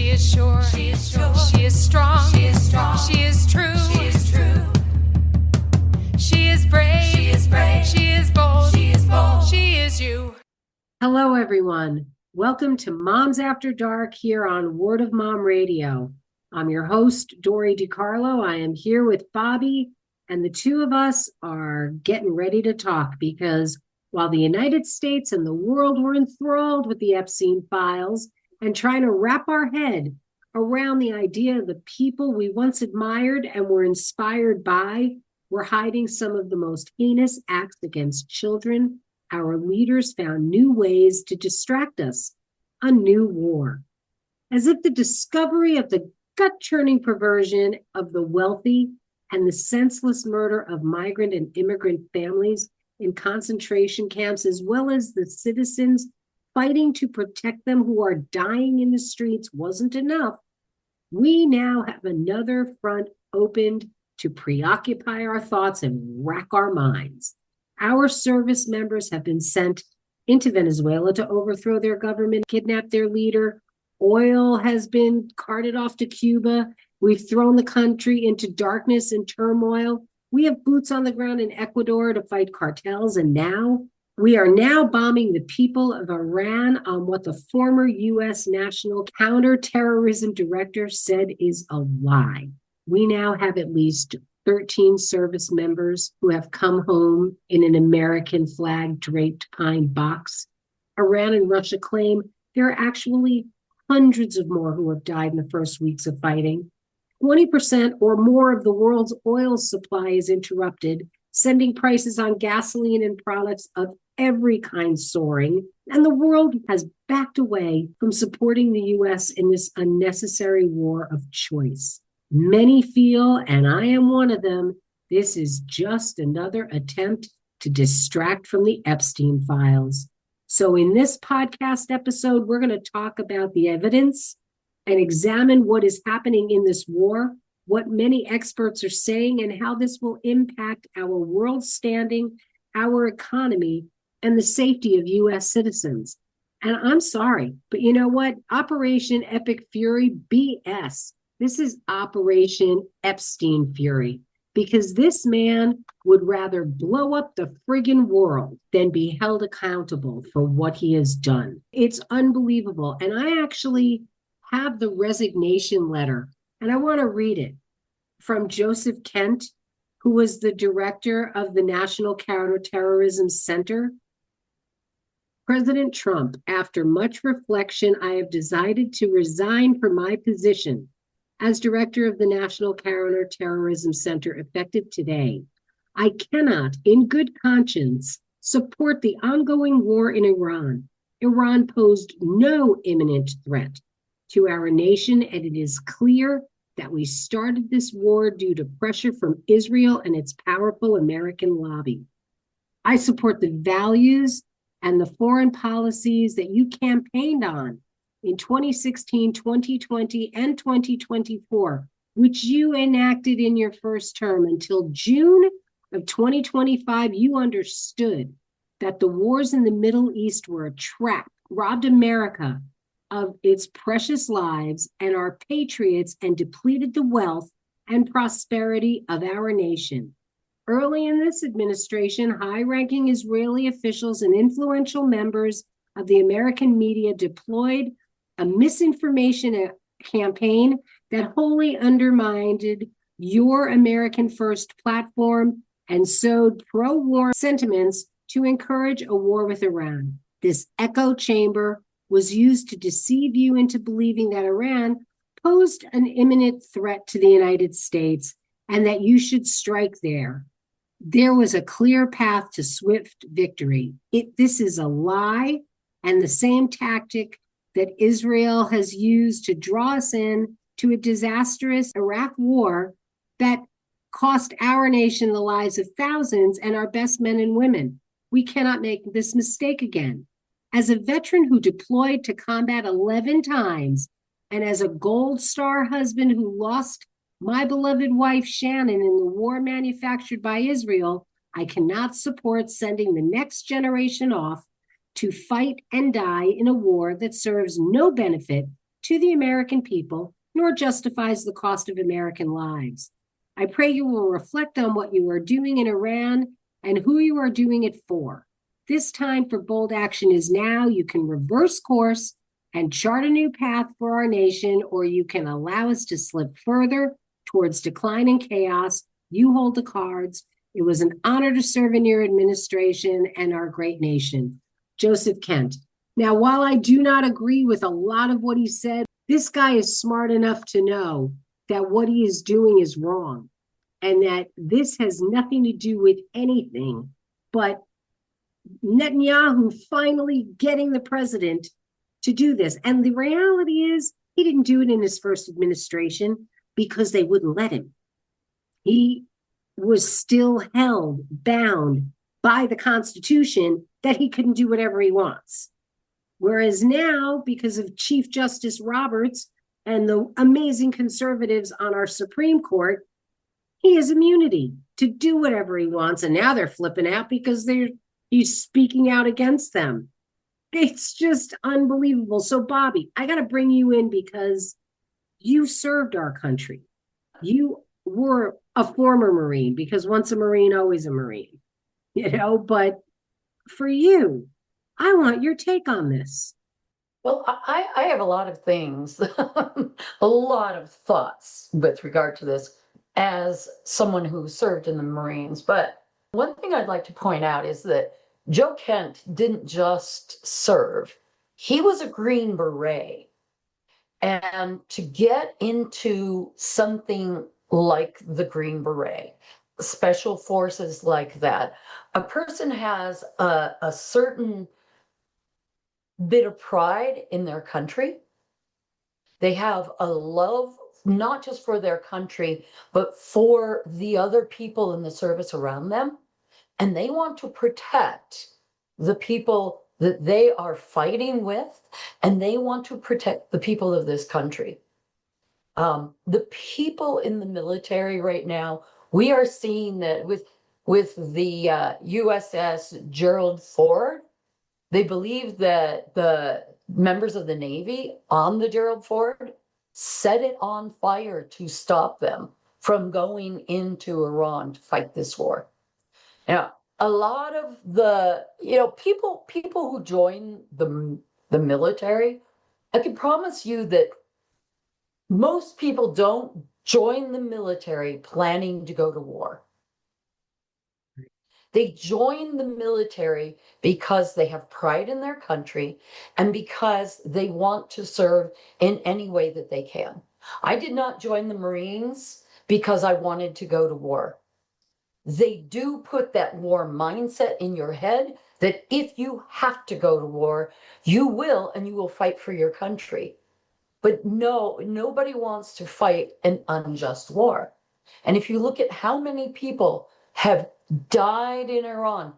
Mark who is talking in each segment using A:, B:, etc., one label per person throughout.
A: She is sure. She is sure. She is strong. She is strong. She is true. She is true. She is brave. She is brave. She is bold. She is bold. She is you.
B: Hello, everyone. Welcome to Moms After Dark here on Word of Mom Radio. I'm your host, Dori DiCarlo. I am here with Bobbi, and the two of us are getting ready to talk because while the United States and the world were enthralled with the Epstein files and trying to wrap our head around the idea of the people we once admired and were inspired by were hiding some of the most heinous acts against children, our leaders found new ways to distract us, a new war. As if the discovery of the gut-churning perversion of the wealthy and the senseless murder of migrant and immigrant families in concentration camps, as well as the citizens fighting to protect them who are dying in the streets, wasn't enough, we now have another front opened to preoccupy our thoughts and rack our minds. Our service members have been sent into Venezuela to overthrow their government, kidnap their leader. Oil has been carted off to Cuba. We've thrown the country into darkness and turmoil. We have boots on the ground in Ecuador to fight cartels. And now we are now bombing the people of Iran on what the former U.S. National Counterterrorism Director said is a lie. We now have at least 13 service members who have come home in an American flag-draped pine box. Iran and Russia claim there are actually hundreds of more who have died in the first weeks of fighting. 20% or more of the world's oil supply is interrupted, sending prices on gasoline and products of every kind soaring. And the world has backed away from supporting the U.S. in this unnecessary war of choice. Many feel, and I am one of them, this is just another attempt to distract from the Epstein files. So in this podcast episode, we're going to talk about the evidence and examine what is happening in this war, what many experts are saying, and how this will impact our world standing, our economy, and the safety of U.S. citizens. And I'm sorry, but you know what? Operation Epic Fury, BS. This is Operation Epstein Fury, because this man would rather blow up the friggin' world than be held accountable for what he has done. It's unbelievable. And I actually have the resignation letter, and I want to read it from Joseph Kent, who was the director of the National Counterterrorism Center. President Trump, after much reflection, I have decided to resign from my position as director of the National Counterterrorism Center effective today. I cannot, in good conscience, support the ongoing war in Iran. Iran posed no imminent threat to our nation, and it is clear that we started this war due to pressure from Israel and its powerful American lobby. I support the values and the foreign policies that you campaigned on in 2016, 2020, and 2024, which you enacted in your first term. Until June of 2025, you understood that the wars in the Middle East were a trap, robbed America of its precious lives and our patriots, and depleted the wealth and prosperity of our nation. Early in this administration, high-ranking Israeli officials and influential members of the American media deployed a misinformation campaign that wholly undermined your American First platform and sowed pro-war sentiments to encourage a war with Iran. This echo chamber was used to deceive you into believing that Iran posed an imminent threat to the United States and that you should strike there. There was a clear path to swift victory. This is a lie, and the same tactic that Israel has used to draw us in to a disastrous Iraq war that cost our nation the lives of thousands and our best men and women. We cannot make this mistake again. As a veteran who deployed to combat 11 times, and as a Gold Star husband who lost my beloved wife Shannon in the war manufactured by Israel, I cannot support sending the next generation off to fight and die in a war that serves no benefit to the American people, nor justifies the cost of American lives. I pray you will reflect on what you are doing in Iran and who you are doing it for. This time for bold action is now. You can reverse course and chart a new path for our nation, or you can allow us to slip further towards decline and chaos. You hold the cards. It was an honor to serve in your administration and our great nation. Joseph Kent. Now, while I do not agree with a lot of what he said, this guy is smart enough to know that what he is doing is wrong and that this has nothing to do with anything but Netanyahu finally getting the president to do this. And the reality is, he didn't do it in his first administration because they wouldn't let him. He was still held, bound by the Constitution that he couldn't do whatever he wants. Whereas now, because of Chief Justice Roberts and the amazing conservatives on our Supreme Court, he has immunity to do whatever he wants. And now they're flipping out because he's speaking out against them. It's just unbelievable. So, Bobbi, I got to bring you in because you served our country. You were a former Marine, because once a Marine, always a Marine, but for you, I want your take on this.
C: Well, I have a lot of things, a lot of thoughts with regard to this as someone who served in the Marines. But one thing I'd like to point out is that Joe Kent didn't just serve, he was a Green Beret. And to get into something like the Green Beret, special forces like that, a person has a certain bit of pride in their country. They have a love, not just for their country, but for the other people in the service around them. And they want to protect the people that they are fighting with, and they want to protect the people of this country. The people in the military right now, we are seeing that with the USS Gerald Ford. They believe that the members of the Navy on the Gerald Ford set it on fire to stop them from going into Iran to fight this war. Now, a lot of the, people who join the military, I can promise you that most people don't join the military planning to go to war. They join the military because they have pride in their country and because they want to serve in any way that they can. I did not join the Marines because I wanted to go to war. They do put that war mindset in your head that if you have to go to war, you will, and you will fight for your country. But no, nobody wants to fight an unjust war. And if you look at how many people have died in Iran,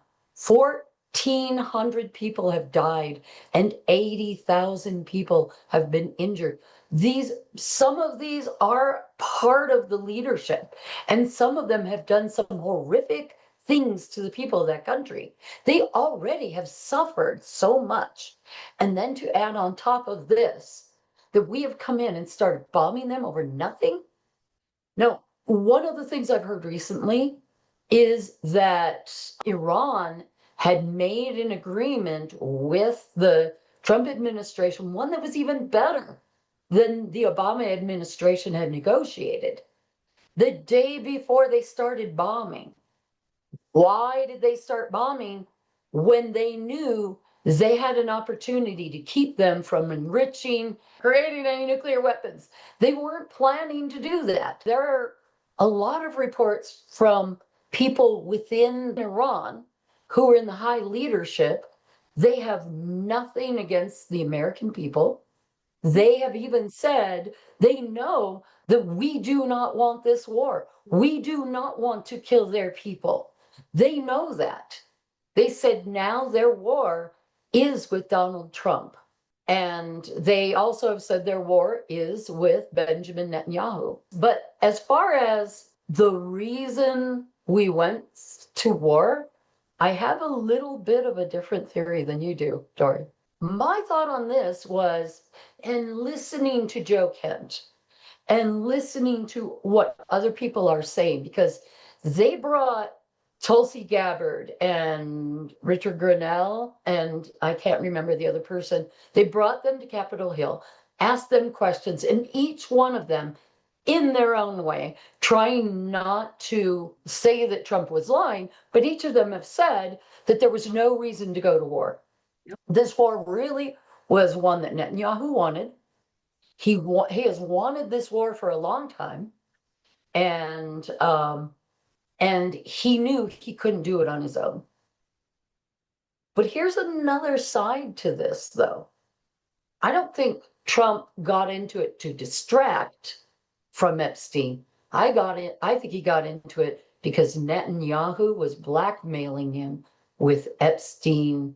C: 1,400 people have died and 80,000 people have been injured. Some of these are part of the leadership, and some of them have done some horrific things to the people of that country. They already have suffered so much. And then to add on top of this, that we have come in and started bombing them over nothing. No, one of the things I've heard recently is that Iran had made an agreement with the Trump administration, one that was even better than the Obama administration had negotiated, the day before they started bombing. Why did they start bombing when they knew they had an opportunity to keep them from enriching, creating any nuclear weapons? They weren't planning to do that. There are a lot of reports from people within Iran who are in the high leadership. They have nothing against the American people. They have even said they know that we do not want this war. We do not want to kill their people. They know that. They said now their war is with Donald Trump. And they also have said their war is with Benjamin Netanyahu. But as far as the reason we went to war, I have a little bit of a different theory than you do, Dori. My thought on this was, and listening to Joe Kent and listening to what other people are saying, because they brought Tulsi Gabbard and Richard Grenell, and I can't remember the other person. They brought them to Capitol Hill, asked them questions, and each one of them, in their own way, trying not to say that Trump was lying, but each of them have said that there was no reason to go to war. This war really was one that Netanyahu wanted. He has wanted this war for a long time, and he knew he couldn't do it on his own. But here's another side to this, though. I don't think Trump got into it to distract from Epstein. I think he got into it because Netanyahu was blackmailing him with Epstein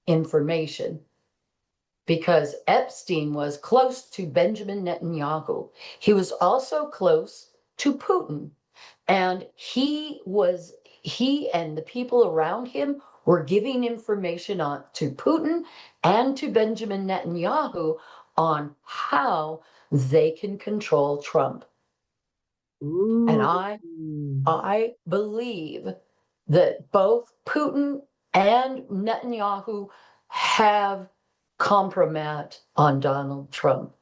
C: information. Because Epstein was close to Benjamin Netanyahu. He was also close to Putin. And he and the people around him were giving information to Putin and to Benjamin Netanyahu on how they can control Trump.
B: Ooh.
C: And I believe that both Putin and Netanyahu have compromise on Donald Trump.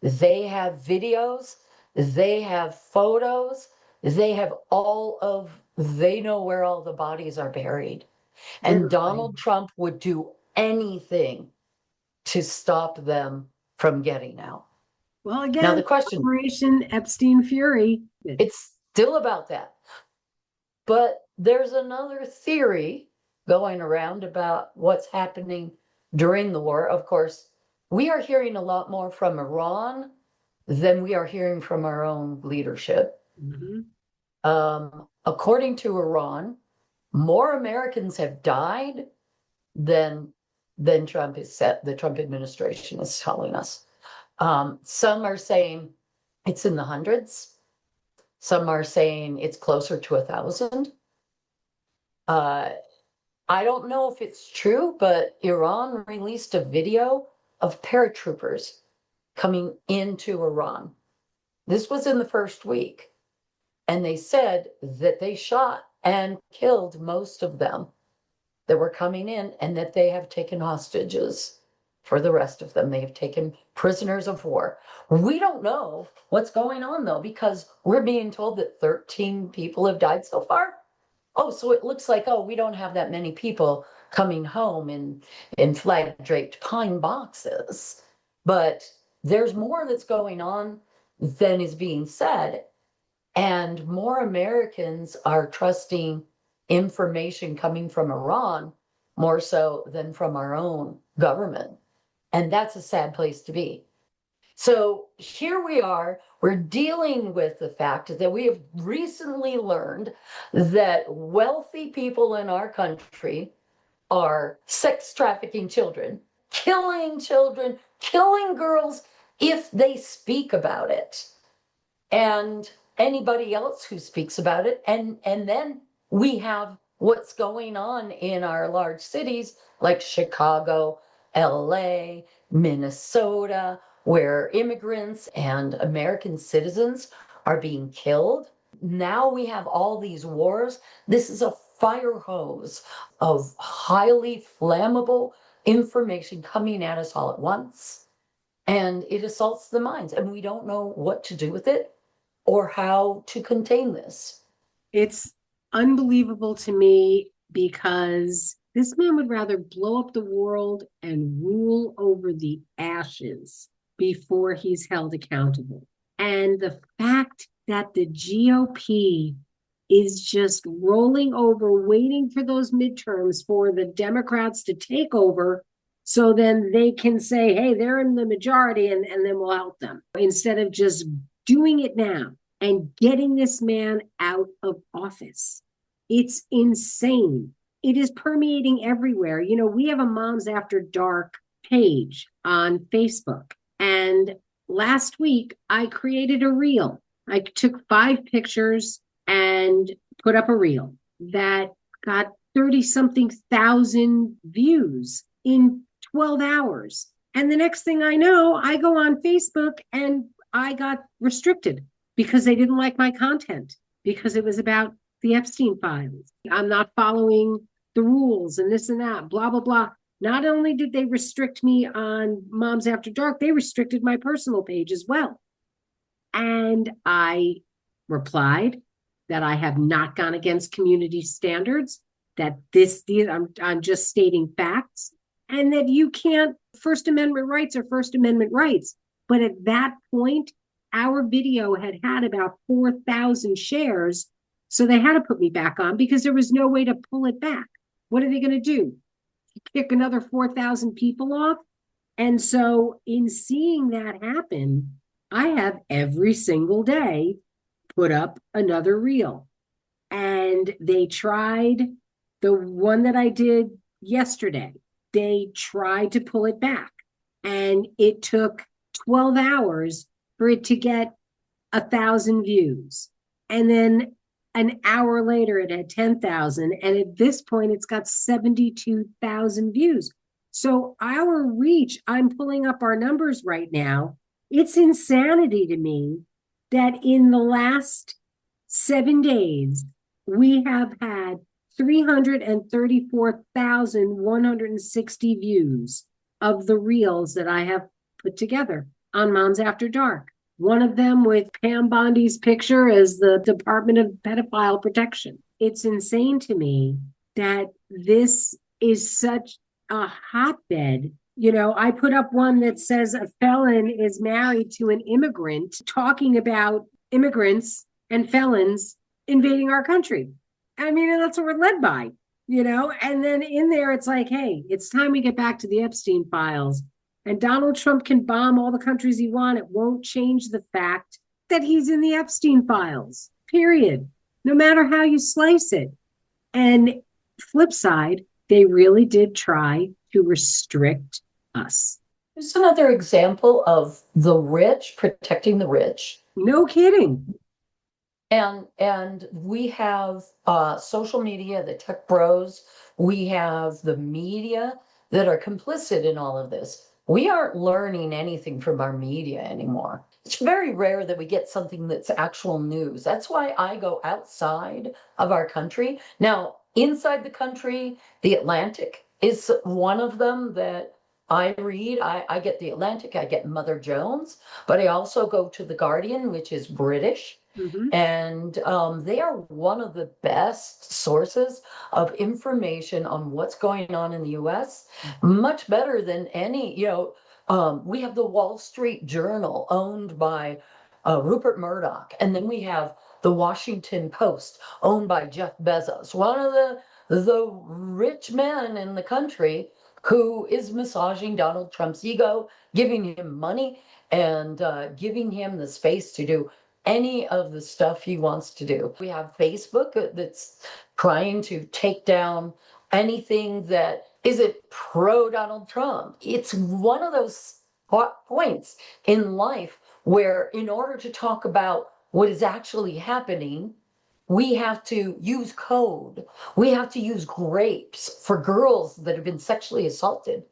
C: They have videos, they have photos, they know where all the bodies are buried. And Donald Trump would do anything to stop them from getting out.
B: Well, again,
C: now the question,
B: Operation Epstein Fury.
C: It's still about that. But there's another theory going around about what's happening during the war. Of course, we are hearing a lot more from Iran than we are hearing from our own leadership.
B: Mm-hmm.
C: According to Iran, more Americans have died than the Trump administration is telling us. Some are saying it's in the hundreds. Some are saying it's closer to 1,000. I don't know if it's true, but Iran released a video of paratroopers coming into Iran. This was in the first week. And they said that they shot and killed most of them that were coming in, and that they have taken hostages for the rest of them. They have taken prisoners of war. We don't know what's going on, though, because we're being told that 13 people have died so far. Oh, so it looks like, we don't have that many people coming home in flag-draped pine boxes. But there's more that's going on than is being said. And more Americans are trusting information coming from Iran more so than from our own government. And that's a sad place to be. So here we are, we're dealing with the fact that we have recently learned that wealthy people in our country are sex trafficking children, killing girls if they speak about it. And anybody else who speaks about it. And then we have what's going on in our large cities like Chicago, LA, Minnesota, where immigrants and American citizens are being killed. Now we have all these wars. This is a fire hose of highly flammable information coming at us all at once. And it assaults the minds, and we don't know what to do with it or how to contain this.
B: It's unbelievable to me because this man would rather blow up the world and rule over the ashes before he's held accountable. And the fact that the GOP is just rolling over, waiting for those midterms for the Democrats to take over, so then they can say, hey, they're in the majority, and then we'll help them. Instead of just doing it now and getting this man out of office. It's insane. It is permeating everywhere. You know, we have a Moms After Dark page on Facebook. And last week, I created a reel. I took 5 pictures and put up a reel that got 30-something thousand views in 12 hours. And the next thing I know, I go on Facebook and I got restricted because they didn't like my content, because it was about the Epstein files. I'm not following the rules and this and that, blah, blah, blah. Not only did they restrict me on Moms After Dark, they restricted my personal page as well. And I replied that I have not gone against community standards, that I'm just stating facts, and that you can't, First Amendment rights are First Amendment rights. But at that point, our video had about 4,000 shares. So they had to put me back on because there was no way to pull it back. What are they going to do? Kick another 4,000 people off? And so in seeing that happen, I have every single day put up another reel. And they tried the one that I did yesterday. They tried to pull it back. And it took 12 hours for it to get 1,000 views. And then an hour later, it had 10,000. And at this point, it's got 72,000 views. So our reach, I'm pulling up our numbers right now. It's insanity to me that in the last 7 days, we have had 334,160 views of the reels that I have put together on Moms After Dark. One of them with Pam Bondi's picture as the Department of Pedophile Protection. It's insane to me that this is such a hotbed. You know, I put up one that says a felon is married to an immigrant, talking about immigrants and felons invading our country. I mean, and that's what we're led by, you know? And then in there, it's like, hey, it's time we get back to the Epstein files. And Donald Trump can bomb all the countries he wants. It won't change the fact that he's in the Epstein files, period, no matter how you slice it. And flip side, they really did try to restrict us.
C: There's another example of the rich protecting the rich.
B: No kidding.
C: And we have social media, the tech bros, we have the media that are complicit in all of this. We aren't learning anything from our media anymore. It's very rare that we get something that's actual news. That's why I go outside of our country. Now, inside the country, the Atlantic is one of them that I read. I get the Atlantic, I get Mother Jones, but I also go to the Guardian, which is British.
B: Mm-hmm.
C: And they are one of the best sources of information on what's going on in the US, much better than any, we have the Wall Street Journal owned by Rupert Murdoch. And then we have the Washington Post owned by Jeff Bezos, one of the rich men in the country who is massaging Donald Trump's ego, giving him money and giving him the space to do any of the stuff he wants to do. We have Facebook that's trying to take down anything that isn't pro Donald Trump. It's one of those points in life where in order to talk about what is actually happening, we have to use code. We have to use grapes for girls that have been sexually assaulted.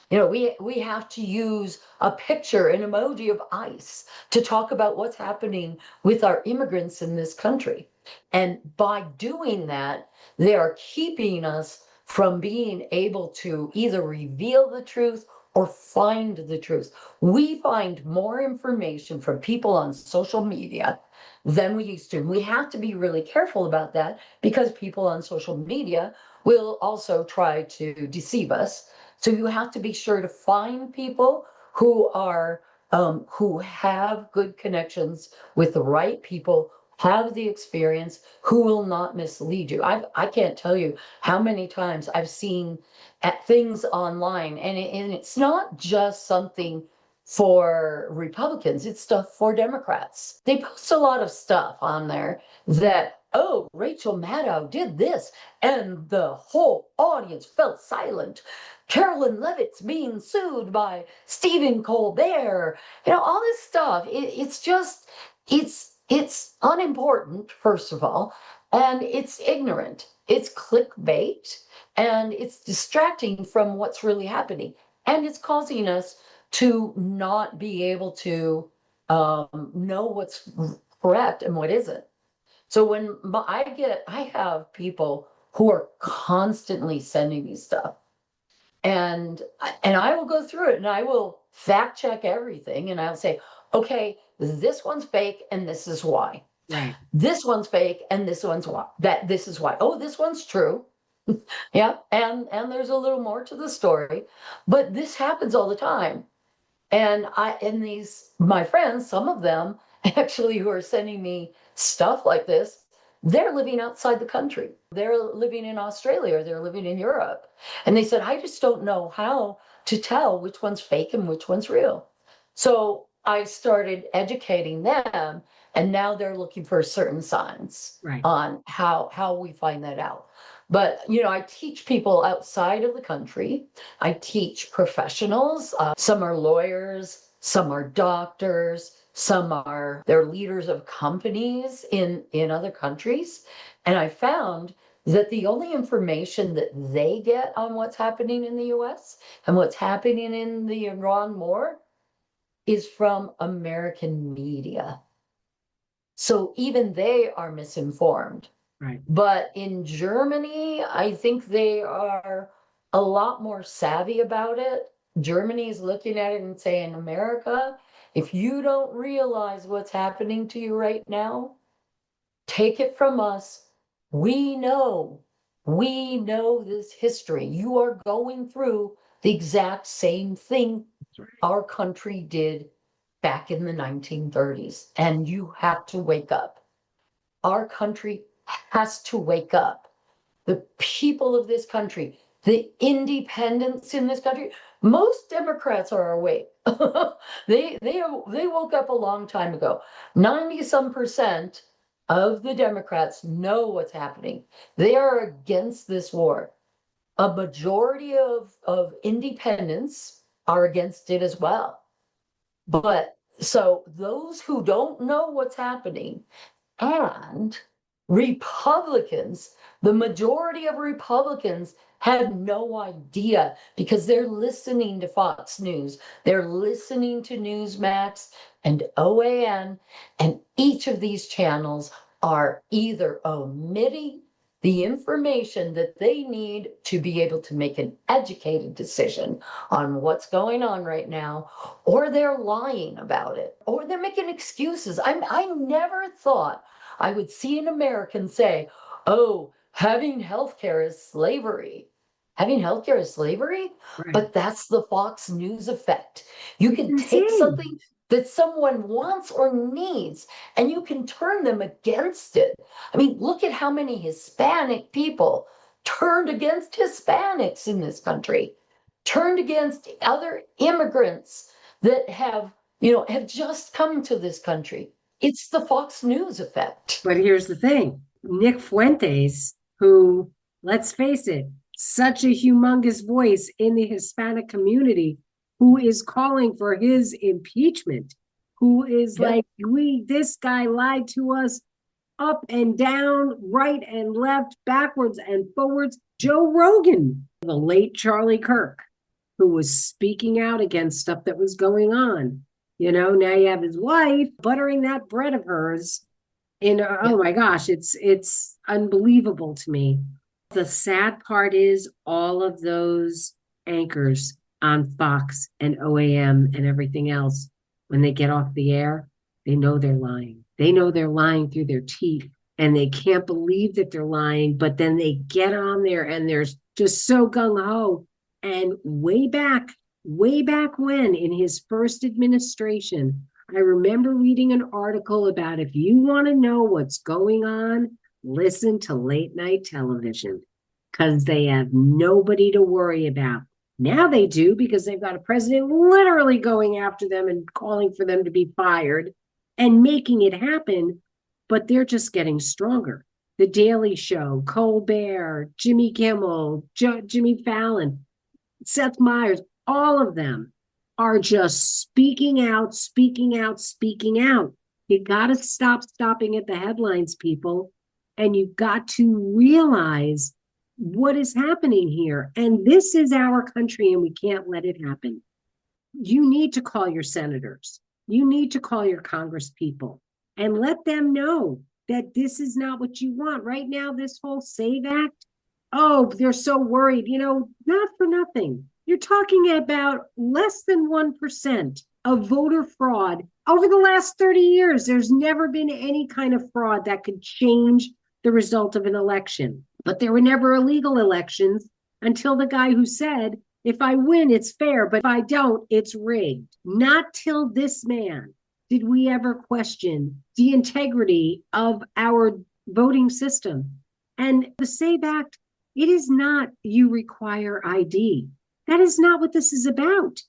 C: We have to use a picture, an emoji of ice to talk about what's happening with our immigrants in this country. And by doing that, they are keeping us from being able to either reveal the truth or find the truth. We find more information from people on social media than we used to. We have to be really careful about that because people on social media will also try to deceive us. So you have to be sure to find people who are who have good connections with the right people, have the experience, who will not mislead you. I can't tell you how many times I've seen at things online, and it's not just something for Republicans, it's stuff for Democrats. They post a lot of stuff on there that, oh, Rachel Maddow did this, and the whole audience fell silent. Carolyn Levitt's being sued by Stephen Colbert. All this stuff. It's unimportant, first of all, and it's ignorant. It's clickbait, and it's distracting from what's really happening. And it's causing us to not be able to know what's correct and what isn't. So when I have people who are constantly sending me stuff, and I will go through it and I will fact check everything, and I'll say, okay, this one's fake and this is why.
B: Right.
C: This one's fake and this one's why. This is why. Oh, this one's true. Yeah, and there's a little more to the story, but this happens all the time. And my friends, some of them actually who are sending me stuff like this, they're living outside the country. They're living in Australia, or they're living in Europe. And they said, I just don't know how to tell which one's fake and which one's real. So I started educating them, and now they're looking for certain signs on how we find that out. But, I teach people outside of the country. I teach professionals. Some are lawyers, some are doctors, they're leaders of companies in other countries. And I found that the only information that they get on what's happening in the US and what's happening in the Iran war is from American media. So even they are misinformed.
B: Right.
C: But in Germany, I think they are a lot more savvy about it. Germany is looking at it and saying, America, if you don't realize what's happening to you right now, take it from us. We know this history. You are going through the exact same thing our country did back in the 1930s, and you have to wake up. Our country has to wake up. The people of this country, the independents in this country, most Democrats are awake. They woke up a long time ago. 90-some% of the Democrats know what's happening. They are against this war. A majority of independents are against it as well. But so those who don't know what's happening, and Republicans, the majority of Republicans have no idea, because they're listening to Fox News, they're listening to Newsmax and OAN, and each of these channels are either omitting the information that they need to be able to make an educated decision on what's going on right now, or they're lying about it, or they're making excuses. I never thought I would see an American say, oh, having healthcare is slavery. Having healthcare is slavery?
B: Right.
C: But that's the Fox News effect. You can take something that someone wants or needs, and you can turn them against it. I mean, look at how many Hispanic people turned against Hispanics in this country, turned against other immigrants that have just come to this country. It's the Fox News effect.
B: But here's the thing. Nick Fuentes, who, let's face it, such a humongous voice in the Hispanic community, who is calling for his impeachment, who is like, this guy lied to us up and down, right and left, backwards and forwards. Joe Rogan, the late Charlie Kirk, who was speaking out against stuff that was going on. Now you have his wife buttering that bread of hers. Oh my gosh, it's unbelievable to me. The sad part is all of those anchors on Fox and OAM and everything else, when they get off the air, they know they're lying. They know they're lying through their teeth, and they can't believe that they're lying, but then they get on there and they're just so gung-ho. And way back when, in his first administration, I remember reading an article about, if you want to know what's going on, listen to late night television, because they have nobody to worry about. Now they do, because they've got a president literally going after them and calling for them to be fired and making it happen, but they're just getting stronger. The Daily Show, Colbert, Jimmy Kimmel, Jimmy Fallon, Seth Meyers, all of them are just speaking out. You got to stop stopping at the headlines, people, and you've got to realize what is happening here. And this is our country, and we can't let it happen. you need to call your senators. You need to call your Congress people and let them know that this is not what you want. Right now, this whole SAVE Act, oh, they're so worried. Not for nothing. You're talking about less than 1% of voter fraud over the last 30 years. There's never been any kind of fraud that could change the result of an election. But there were never illegal elections until the guy who said, if I win, it's fair, but if I don't, it's rigged. Not till this man did we ever question the integrity of our voting system. And the SAVE Act, it is not you require ID. That is not what this is about.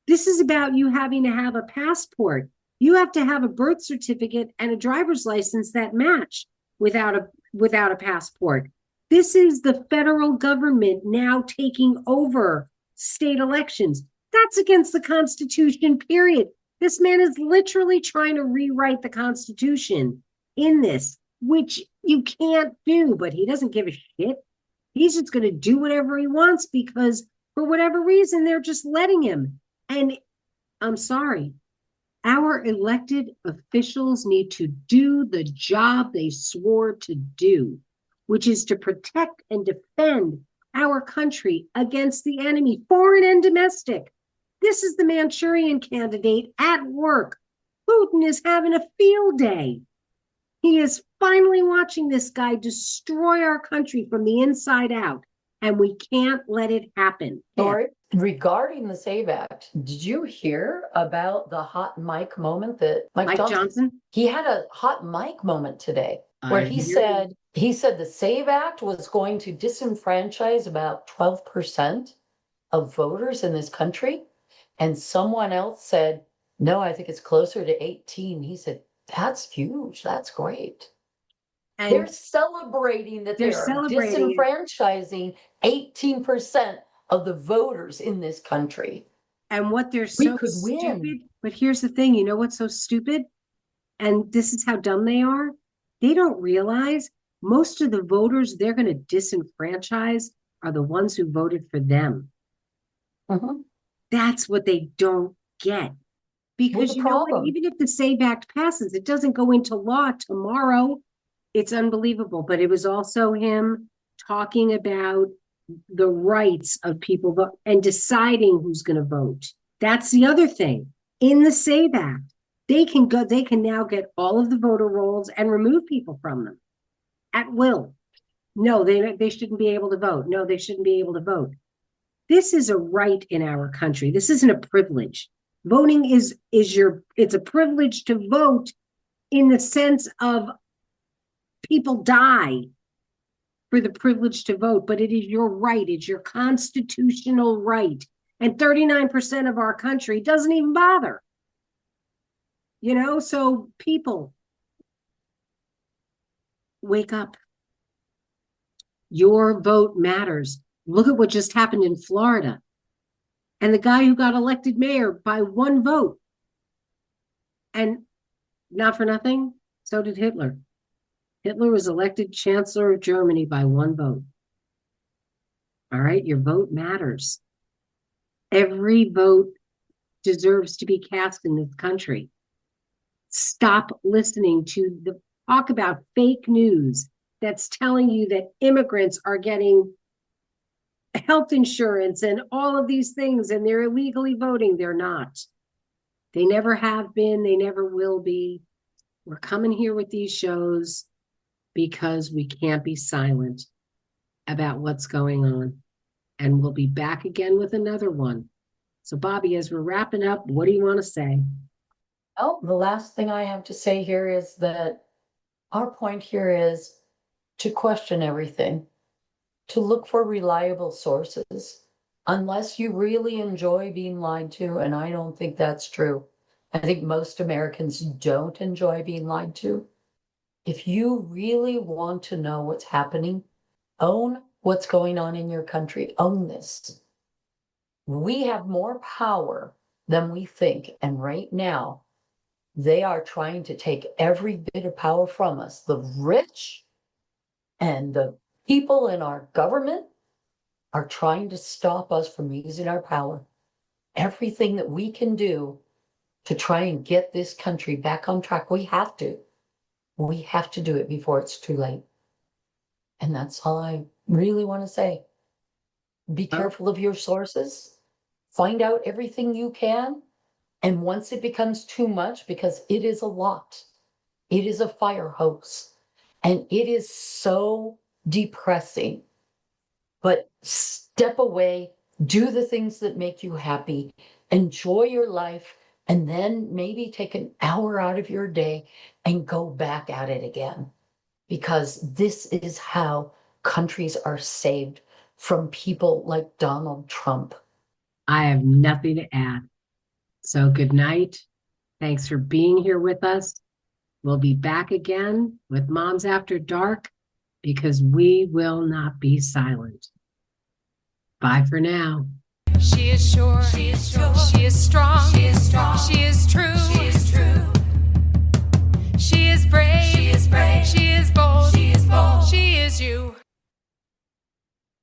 B: This is about you having to have a passport. You have to have a birth certificate and a driver's license that match without a passport. This is the federal government now taking over state elections. That's against the Constitution, period. This man is literally trying to rewrite the Constitution in this, which you can't do, but he doesn't give a shit. He's just going to do whatever he wants because for whatever reason, they're just letting him. And I'm sorry, our elected officials need to do the job they swore to do, which is to protect and defend our country against the enemy, foreign and domestic. This is the Manchurian candidate at work. Putin is having a field day. He is finally watching this guy destroy our country from the inside out, and we can't let it happen.
C: Dori, regarding the SAVE Act, did you hear about the hot mic moment that
B: Mike Johnson?
C: He had a hot mic moment today where he said the SAVE Act was going to disenfranchise about 12% of voters in this country. And someone else said, no, I think it's closer to 18. He said, that's huge. That's great. And they're celebrating that they're disenfranchising 18% of the voters in this country.
B: And what they're so stupid. But here's the thing, you know what's so stupid? And this is how dumb they are. They don't realize most of the voters they're going to disenfranchise are the ones who voted for them.
C: Mm-hmm.
B: That's what they don't get. Because you know what? Even if the SAVE Act passes, it doesn't go into law tomorrow. It's unbelievable. But it was also him talking about the rights of people and deciding who's going to vote. That's the other thing. In the SAVE Act, they can now get all of the voter rolls and remove people from them at will. No, they shouldn't be able to vote. No, they shouldn't be able to vote. This is a right in our country. This isn't a privilege. Voting it's a privilege to vote in the sense of people die for the privilege to vote, but it is your right. It's your constitutional right. And 39% of our country doesn't even bother. So people, wake up. Your vote matters. Look at what just happened in Florida. And the guy who got elected mayor by one vote. And not for nothing, so did Hitler. Hitler was elected Chancellor of Germany by one vote. All right, your vote matters. Every vote deserves to be cast in this country. Stop listening to the talk about fake news that's telling you that immigrants are getting health insurance and all of these things and they're illegally voting. They're not. They never have been. They never will be. We're coming here with these shows because we can't be silent about what's going on. And we'll be back again with another one. So Bobbi, as we're wrapping up, what do you want to say?
C: Well, the last thing I have to say here is that our point here is to question everything, to look for reliable sources, unless you really enjoy being lied to, and I don't think that's true. I think most Americans don't enjoy being lied to. If you really want to know what's happening, own what's going on in your country. Own this. We have more power than we think, and right now, they are trying to take every bit of power from us. The rich and the people in our government are trying to stop us from using our power. everything that we can do to try and get this country back on track. We have to. We have to do it before it's too late. And that's all I really want to say. Be careful of your sources. Find out everything you can. And once it becomes too much, because it is a lot, it is a fire hose, and it is so depressing. But step away, do the things that make you happy, enjoy your life, and then maybe take an hour out of your day and go back at it again. Because this is how countries are saved from people like Donald Trump.
B: I have nothing to add. So good night. Thanks for being here with us. We'll be back again with Moms After Dark because we will not be silent. Bye for now.
A: She is sure. She is sure. She is strong. She is strong. She is true. She is true. She is brave. She is brave. She is bold. She is bold. She is you.